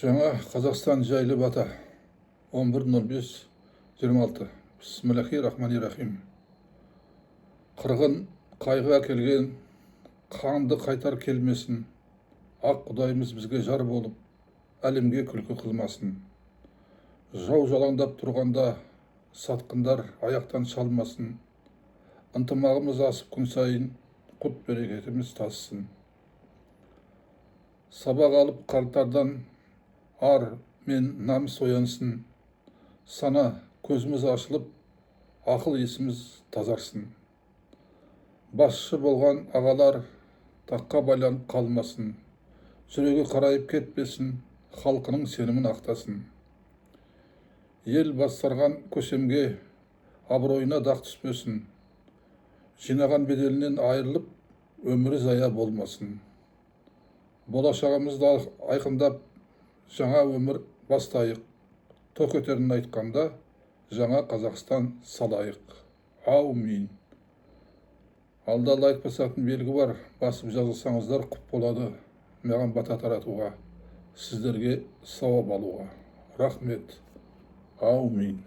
Жаңа Қазақстан жайлы бата 11.05.26. Бисмиллахи-рахмани-рахим. Қырғын қайғы әкелген қанды қайтар келмесін. Ақ Құдайымыз бізге жар болып, әлемге күлкі қылмасын. Жау жалаңдап тұрғанда сатқындар аяқтан шалмасын. Ынтымағымыз асып күн сайын, құт берекетіміз тассын. Сабақ алып қарттардан ар мен намыс оянсын. Сана көзіміз ашылып, ақыл есіміз тазарсын. Басшы болған ағалар таққа байланып қалмасын. Жүрегі қарайып кетпесін, халқының сенімін ақтасын. Ел бассарған көсемге абыройына дақ түспесін. Жинаған беделінен айырылып, өмірі зая болмасын. Болашағымызды айқындап, жаңа өмір бастайық. Тоқ етерін айтқанда, жаңа Қазақстан салайық. Аумин. Алда лайк басатын белгі бар. Басып жазылсаңыздар құп болады. Маған бата таратуға, сіздерге сауап алуға. Рахмет. Аумин.